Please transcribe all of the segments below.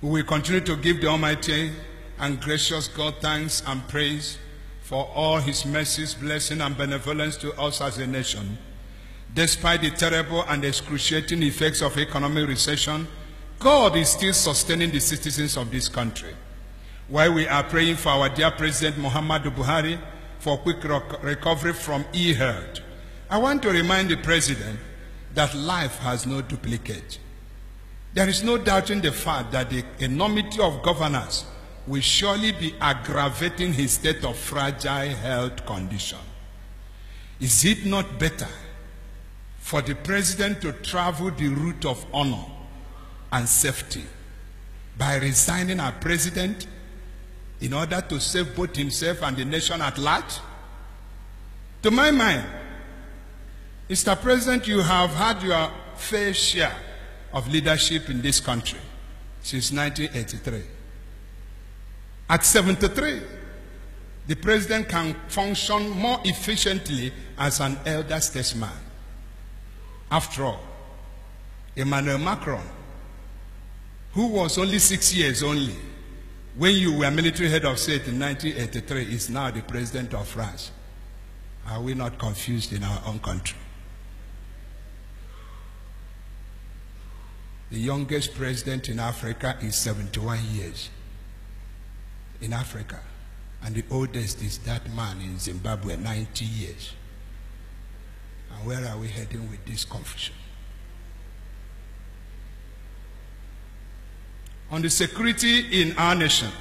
We will continue to give the Almighty and gracious God thanks and praise for all his mercies, blessing, and benevolence to us as a nation. Despite the terrible and excruciating effects of economic recession, God is still sustaining the citizens of this country. While we are praying for our dear President Muhammadu Buhari for quick recovery from ill-health, I want to remind the President that life has no duplicate. There is no doubting the fact that the enormity of governance will surely be aggravating his state of fragile health condition. Is it not better for the President to travel the route of honor and safety by resigning as President in order to save both himself and the nation at large? To my mind, Mr. President, you have had your fair share of leadership in this country since 1983. At 73, the President can function more efficiently as an elder statesman. After all, Emmanuel Macron, who was only 6 years only when you were military head of state in 1983, is now the President of France. Are we not confused in our own country? The youngest president in Africa is 71 years in Africa. And the oldest is that man in Zimbabwe, 90 years. And where are we heading with this confusion? On the security in our nation,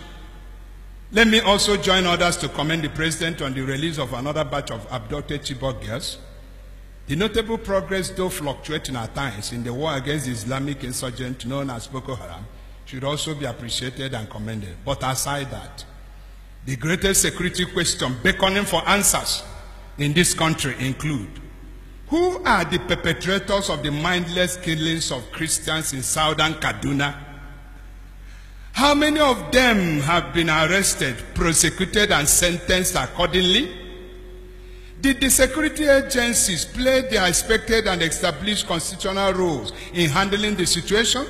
let me also join others to commend the President on the release of another batch of abducted Chibok girls. The notable progress, though fluctuating at times, in the war against the Islamic insurgent known as Boko Haram should also be appreciated and commended. But aside that, the greatest security question beckoning for answers in this country include: who are the perpetrators of the mindless killings of Christians in southern Kaduna? How many of them have been arrested, prosecuted, and sentenced accordingly? Did the security agencies play their expected and established constitutional roles in handling the situation?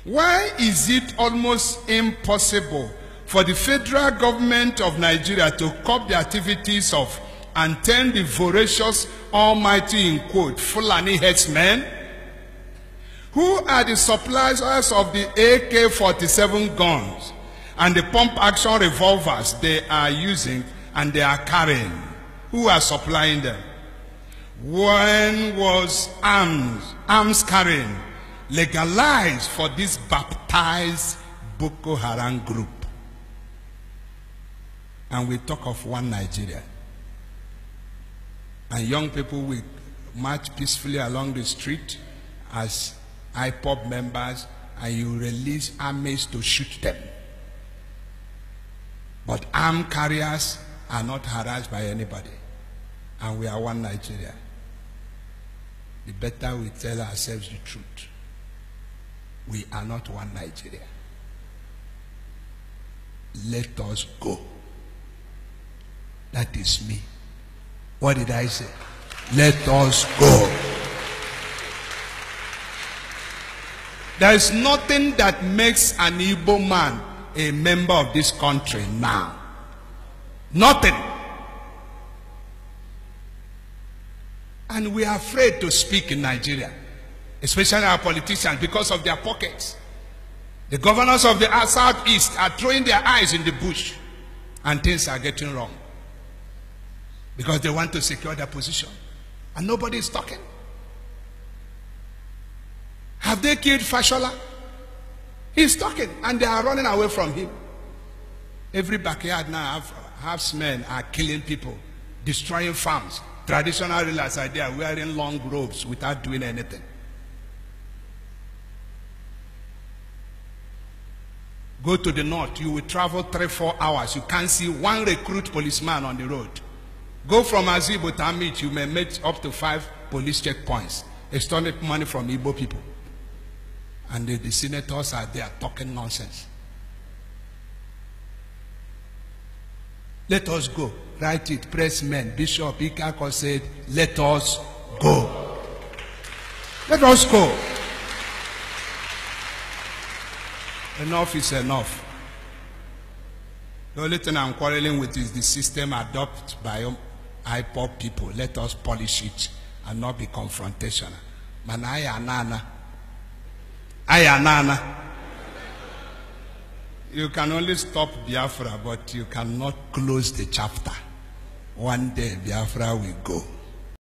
Why is it almost impossible for the federal government of Nigeria to curb the activities of and turn the voracious, almighty, in quote, Fulani headsmen? Who are the suppliers of the AK-47 guns and the pump-action revolvers they are using and they are carrying? Who are supplying them? When was arms carrying legalized for this baptized Boko Haram group? And we talk of one Nigeria. And young people will march peacefully along the street as IPOB members, and you release armies to shoot them. But armed carriers are not harassed by anybody. And we are one Nigeria. The better we tell ourselves the truth. We are not one Nigeria. Let us go. That is me. What did I say? Let us go. There is nothing that makes an Igbo man a member of this country now. Nothing. And we are afraid to speak in Nigeria, especially our politicians, because of their pockets. The governors of the Southeast are throwing their eyes in the bush, and things are getting wrong because they want to secure their position, and nobody is talking. Have they killed Fashola? He's talking, and they are running away from him. Every backyard now, herdsmen are killing people, destroying farms. Traditional rulers are there wearing long robes without doing anything. Go to the north, you will travel 3-4 hours. You can't see one recruit policeman on the road. Go from Azibo to Amit, you may meet up to 5 police checkpoints, extorting money from Igbo people. And the senators are there talking nonsense. Let us go. Write it, pressmen, Bishop Ikako said, let us go. Let us go. Enough is enough. The only thing I'm quarreling with is the system adopted by IPOP people. Let us polish it and not be confrontational. Man, Ayanana. You can only stop Biafra, but you cannot close the chapter. One day Biafra will go.